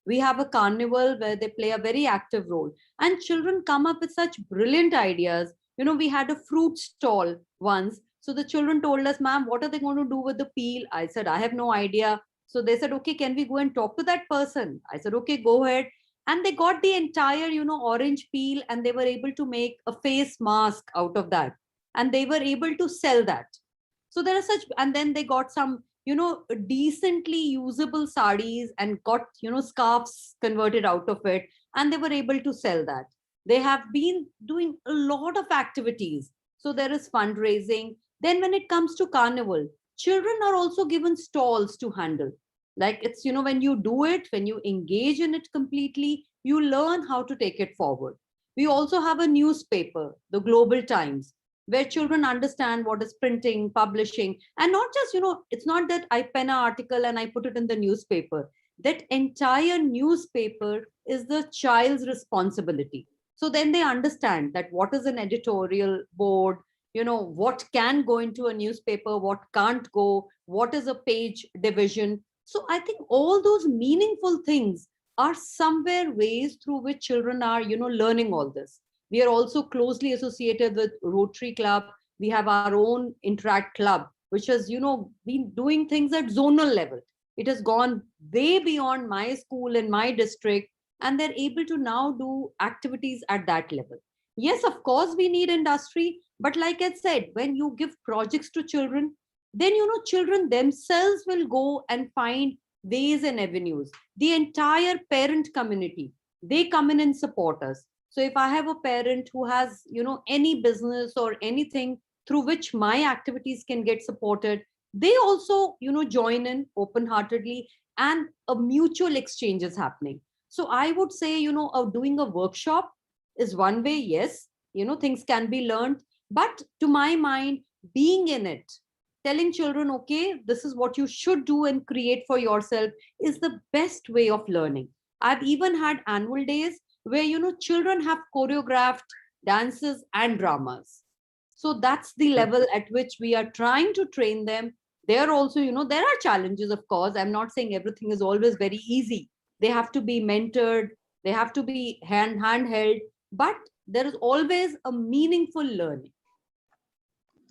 We have a carnival where they play a very active role, and children come up with such brilliant ideas. We had a fruit stall once. So the children told us, ma'am, what are they going to do with the peel? I said, I have no idea. So they said, okay, can we go and talk to that person? I said, okay, go ahead. And they got the entire, orange peel, and they were able to make a face mask out of that. And they were able to sell that. So there are such, and then they got some, decently usable sarees and got, scarves converted out of it. And they were able to sell that. They have been doing a lot of activities. So there is fundraising. Then when it comes to carnival, children are also given stalls to handle. Like it's, when you do it, when you engage in it completely, you learn how to take it forward. We also have a newspaper, the Global Times, where children understand what is printing, publishing, and not just, it's not that I pen an article and I put it in the newspaper. That entire newspaper is the child's responsibility. So then they understand that what is an editorial board, what can go into a newspaper, what can't go, what is a page division. So I think all those meaningful things are somewhere ways through which children are, learning all this. We are also closely associated with Rotary Club. We have our own Interact Club, which has, been doing things at zonal level. It has gone way beyond my school and my district, and they're able to now do activities at that level. Yes, of course, we need industry, but like I said, when you give projects to children, then, children themselves will go and find ways and avenues. The entire parent community, they come in and support us. So if I have a parent who has, any business or anything through which my activities can get supported, they also, join in open-heartedly, and a mutual exchange is happening. So I would say, doing a workshop is one way. Yes, things can be learned, but to my mind, being in it, telling children, okay, this is what you should do and create for yourself, is the best way of learning. I've even had annual days where, children have choreographed dances and dramas. So that's the level at which we are trying to train them. There also, there are challenges, of course. I'm not saying everything is always very easy. They have to be mentored. They have to be handheld, but there is always a meaningful learning.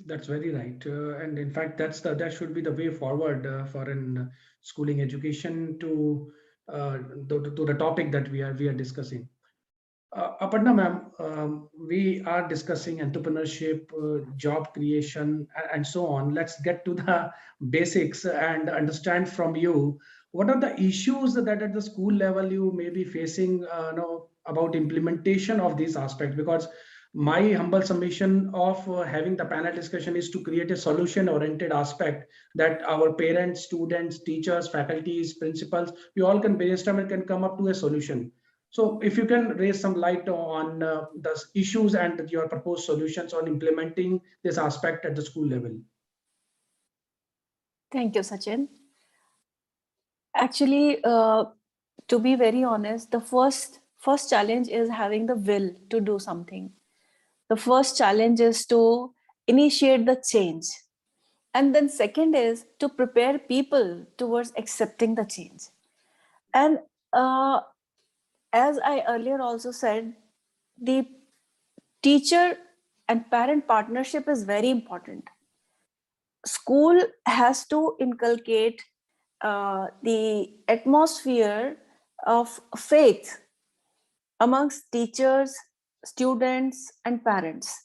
That's very right. And in fact, that should be the way forward for an schooling education to the topic that we are discussing. Aparna ma'am, we are discussing entrepreneurship, job creation, and so on. Let's get to the basics and understand from you what are the issues that at the school level you may be facing about implementation of these aspects. Because my humble submission of having the panel discussion is to create a solution-oriented aspect that our parents, students, teachers, faculties, principals, we all can brainstorm and can come up to a solution. So if you can raise some light on the issues and your proposed solutions on implementing this aspect at the school level. Thank you, Sachin. Actually, to be very honest, the first challenge is having the will to do something. The first challenge is to initiate the change. And then second is to prepare people towards accepting the change. And as I earlier also said, the teacher and parent partnership is very important. School has to inculcate the atmosphere of faith amongst teachers, students, and parents.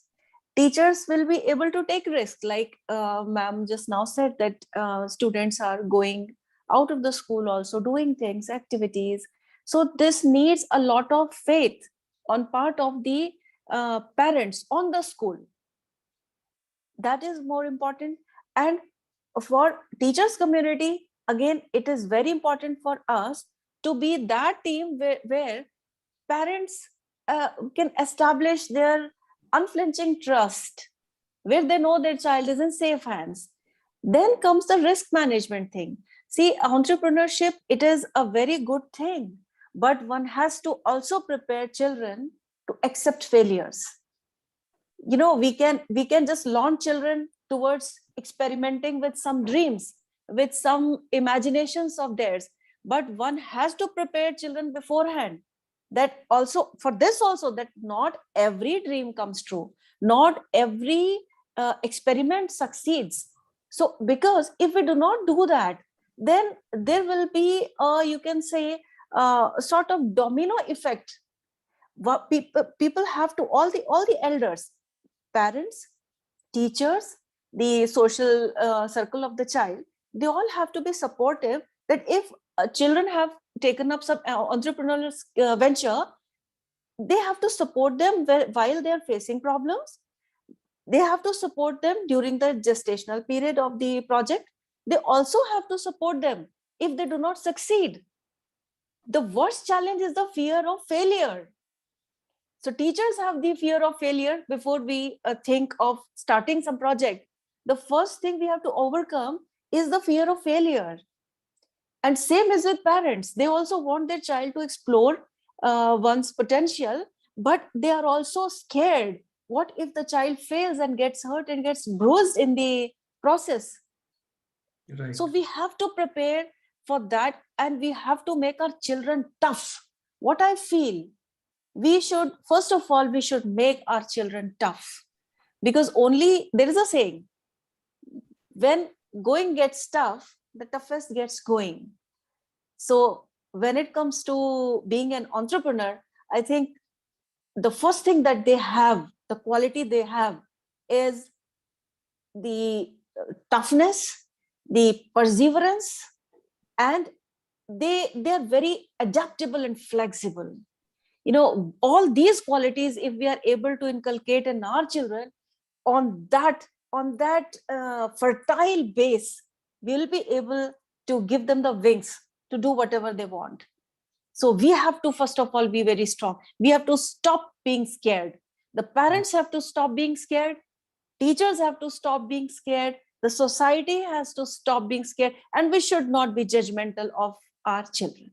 Teachers will be able to take risks, like ma'am just now said, that students are going out of the school also doing things, activities. So this needs a lot of faith on part of the parents on the school. That is more important. And for teachers community, again, it is very important for us to be that team where parents can establish their unflinching trust, where they know their child is in safe hands. Then comes the risk management thing. See, entrepreneurship, it is a very good thing, but one has to also prepare children to accept failures. We can just launch children towards experimenting with some dreams, with some imaginations of theirs, but one has to prepare children beforehand. That also, for this also, that not every dream comes true, not every experiment succeeds. So because if we do not do that, then there will be you can say a sort of domino effect. What people have to, all the elders, parents, teachers, the social circle of the child, they all have to be supportive, that if children have taken up some entrepreneurial venture, they have to support them while they are facing problems. They have to support them during the gestational period of the project. They also have to support them if they do not succeed. The worst challenge is the fear of failure. So teachers have the fear of failure before we think of starting some project. The first thing we have to overcome is the fear of failure. And same is with parents. They also want their child to explore one's potential, but they are also scared. What if the child fails and gets hurt and gets bruised in the process? Right. So we have to prepare for that, and we have to make our children tough. What I feel, we should, first of all, we should make our children tough, because only, there is a saying, when going gets tough, the toughest gets going. So when it comes to being an entrepreneur, I think the first thing that they have, the quality they have, is the toughness, the perseverance, and they're very adaptable and flexible. You know, all these qualities, if we are able to inculcate in our children, on that fertile base, we'll be able to give them the wings to do whatever they want. So we have to, first of all, be very strong. We have to stop being scared. The parents have to stop being scared. Teachers have to stop being scared. The society has to stop being scared. And we should not be judgmental of our children.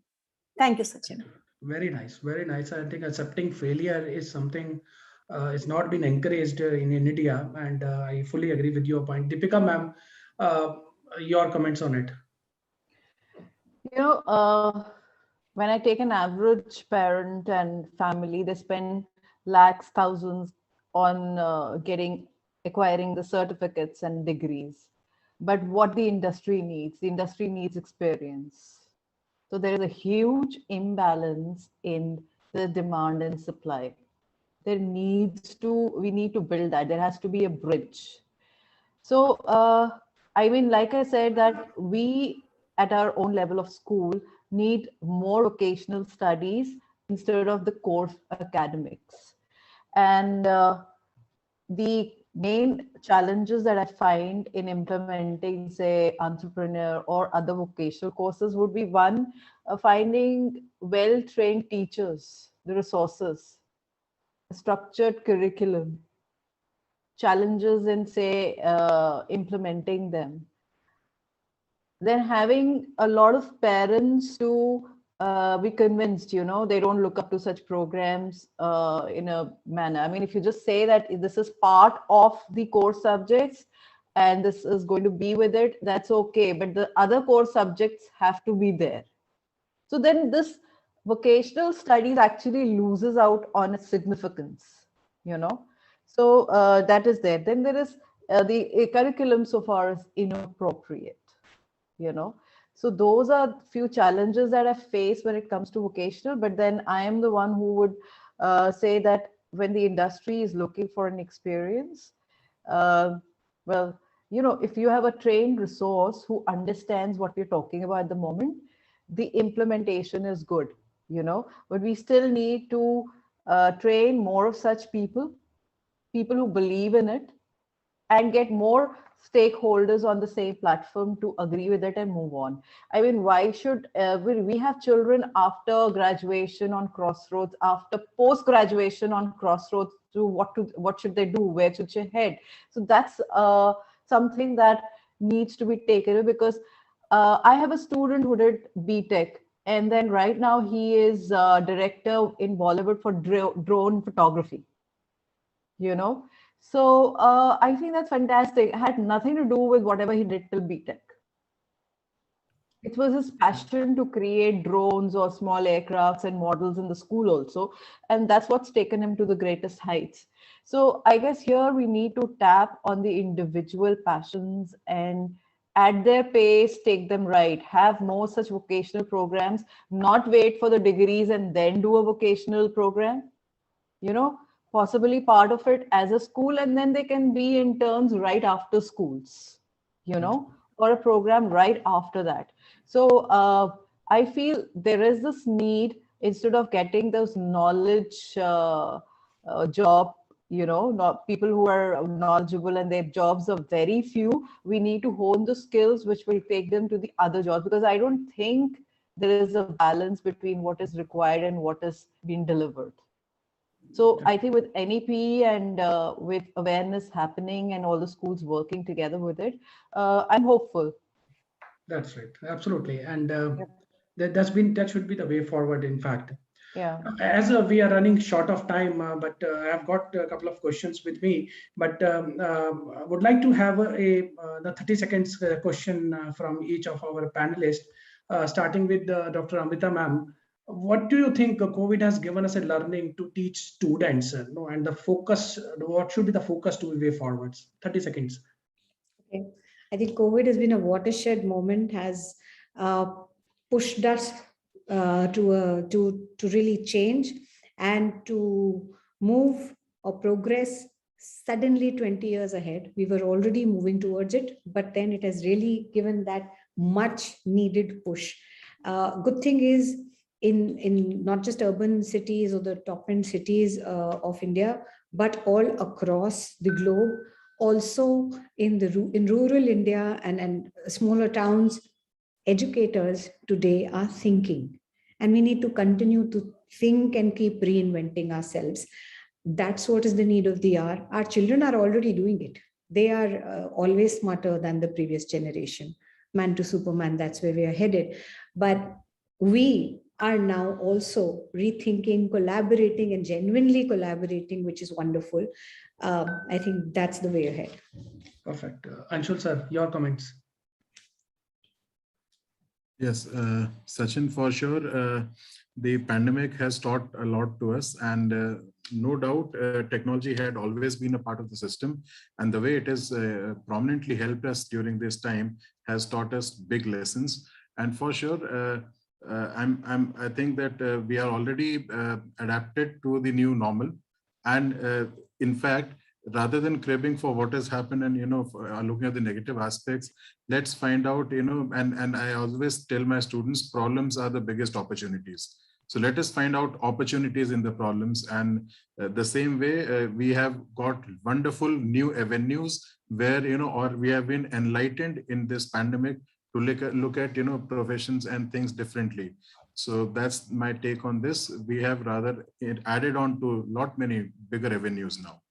Thank you, Sachin. Very nice, very nice. I think accepting failure is something it's not been encouraged in India, and I fully agree with your point. Deepika, ma'am, your comments on it. You know, when I take an average parent and family, they spend lakhs, thousands on acquiring the certificates and degrees. But what the industry needs experience. So there is a huge imbalance in the demand and supply. We need to build that. There has to be a bridge. So, I mean, like I said, that we at our own level of school need more vocational studies instead of the core academics. And the main challenges that I find in implementing, say, entrepreneur or other vocational courses would be one, finding well-trained teachers, the resources, a structured curriculum, challenges in, say, implementing them. Then having a lot of parents to be convinced, you know, they don't look up to such programs in a manner. I mean, if you just say that this is part of the core subjects and this is going to be with it, that's okay. But the other core subjects have to be there. So then this vocational studies actually loses out on its significance, you know. So that is there. Then there is the curriculum so far is inappropriate, you know. So those are few challenges that I face when it comes to vocational. But then I am the one who would say that when the industry is looking for an experience, well, you know, if you have a trained resource who understands what we're talking about at the moment, the implementation is good, you know. But we still need to train more of such people who believe in it, and get more stakeholders on the same platform to agree with it and move on. I mean, why should we have children after graduation on crossroads, after post-graduation on crossroads, to what should they do, where should they head? So that's something that needs to be taken up, because I have a student who did BTech, and then right now he is director in Bollywood for drone photography, you know. So I think that's fantastic. It had nothing to do with whatever he did till BTech. It was his passion to create drones or small aircrafts and models in the school also. And that's what's taken him to the greatest heights. So I guess here we need to tap on the individual passions and at their pace, take them right, have more such vocational programs, not wait for the degrees and then do a vocational program, you know, possibly part of it as a school, and then they can be interns right after schools, you know, or a program right after that. So I feel there is this need, instead of getting those knowledge job, you know, not people who are knowledgeable and their jobs are very few, we need to hone the skills which will take them to the other jobs, because I don't think there is a balance between what is required and what is being delivered. So I think with NEP and with awareness happening and all the schools working together with it, I'm hopeful. That's right. Absolutely. And that should be the way forward, in fact. Yeah. As we are running short of time, but I've got a couple of questions with me, but I would like to have the 30 seconds question from each of our panelists, starting with Dr. Amrita ma'am. What do you think COVID has given us a learning to teach students, and the focus, what should be the focus to way forwards? 30 seconds. Okay. I think COVID has been a watershed moment, has pushed us to really change and to move or progress suddenly 20 years ahead. We were already moving towards it, but then it has really given that much needed push. Good thing is, in not just urban cities or the top end cities of India, but all across the globe, also in rural India and smaller towns, educators today are thinking, and we need to continue to think and keep reinventing ourselves. That's what is the need of the hour. Our children are already doing it. They are always smarter than the previous generation. Man to Superman, that's where we are headed. But we are now also rethinking, collaborating, and genuinely collaborating, which is wonderful. I think that's the way ahead. Perfect. Anshul sir, your comments. Yes, Sachin, for sure, the pandemic has taught a lot to us, and no doubt technology had always been a part of the system, and the way it has prominently helped us during this time has taught us big lessons. And for sure, I think that we are already adapted to the new normal, and in fact, rather than cribbing for what has happened and looking at the negative aspects, let's find out, and I always tell my students, problems are the biggest opportunities. So let us find out opportunities in the problems, and the same way we have got wonderful new avenues where or we have been enlightened in this pandemic to look at professions and things differently. So that's my take on this. We have rather added on to lot many bigger avenues now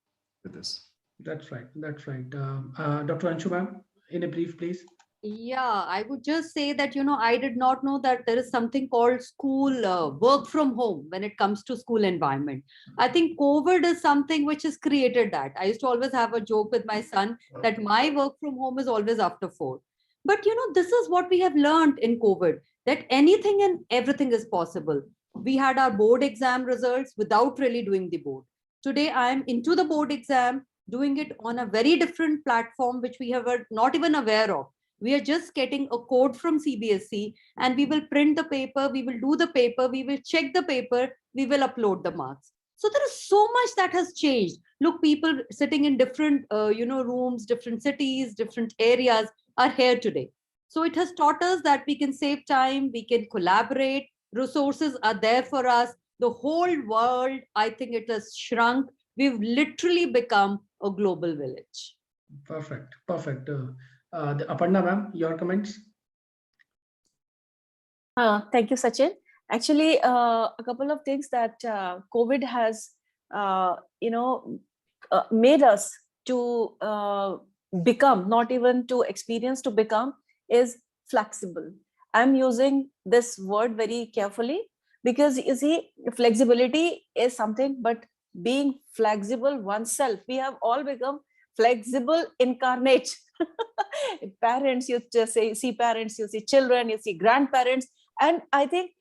with this. That's right. That's right. Dr. Anshu ma'am, in a brief, please. Yeah, I would just say that, I did not know that there is something called school work from home when it comes to school environment. I think COVID is something which has created that. I used to always have a joke with my son that my work from home is always after 4. But, this is what we have learned in COVID, that anything and everything is possible. We had our board exam results without really doing the board. Today, I am into the board exam, doing it on a very different platform, which we were not even aware of. We are just getting a code from CBSE, and we will print the paper, we will do the paper, we will check the paper, we will upload the marks. So there is so much that has changed. Look, people sitting in different, rooms, different cities, different areas are here today. So it has taught us that we can save time, we can collaborate, resources are there for us. The whole world, I think it has shrunk. We've literally become a global village. Perfect. Perfect. Aparna ma'am, your comments? Thank you, Sachin. Actually, a couple of things that COVID has, made us to become, not even to experience, to become, is flexible. I'm using this word very carefully because you see, flexibility is something, but being flexible oneself, we have all become flexible incarnate. Parents, you just see parents, you see children, you see grandparents. And I think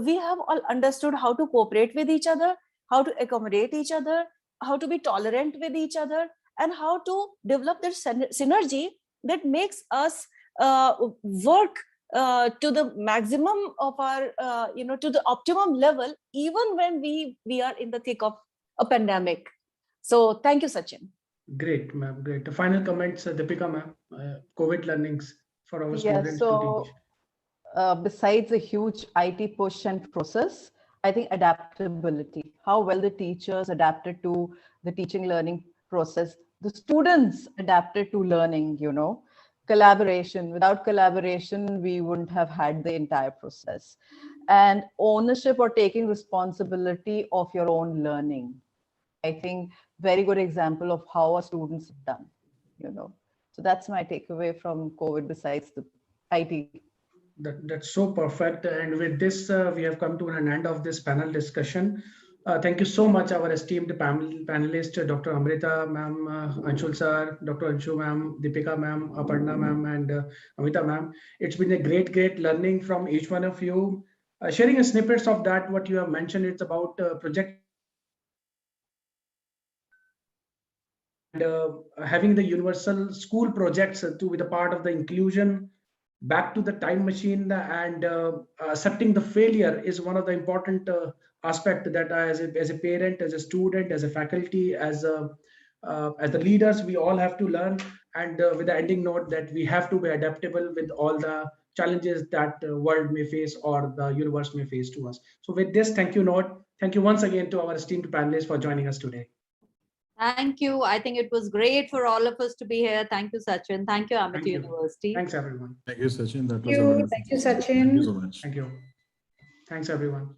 we have all understood how to cooperate with each other, how to accommodate each other, how to be tolerant with each other, and how to develop this synergy that makes us work to the maximum of our, to the optimum level, even when we are in the thick of a pandemic. So thank you, Sachin. Great, ma'am. Great. The final comments, Deepika, ma'am. COVID learnings for our students to teach. Besides a huge IT push and process, I think adaptability, how well the teachers adapted to the teaching learning process, the students adapted to learning, collaboration. Without collaboration, we wouldn't have had the entire process. And ownership or taking responsibility of your own learning. I think very good example of how our students have done, So that's my takeaway from COVID besides the IT. That's so perfect. And with this, we have come to an end of this panel discussion. Thank you so much, our esteemed panelists, Dr. Amrita ma'am, Anshul sir, Dr. Anshu ma'am, Deepika ma'am, Aparna ma'am, and Ameeta ma'am. It's been a great learning from each one of you. Sharing a snippets of that, what you have mentioned, it's about project and having the universal school projects to be the part of the inclusion, back to the time machine, and accepting the failure is one of the important aspect that as a parent, as a student, as a faculty, as the leaders, we all have to learn. And with the ending note that we have to be adaptable with all the challenges that the world may face or the universe may face to us. So with this, thank you note. Thank you once again to our esteemed panelists for joining us today. Thank you. I think it was great for all of us to be here. Thank you, Sachin. Thank you, Amity University. Thanks, everyone. Thank you, Sachin. That was Thank you, Sachin. Thank you so much. Thank you. Thanks, everyone.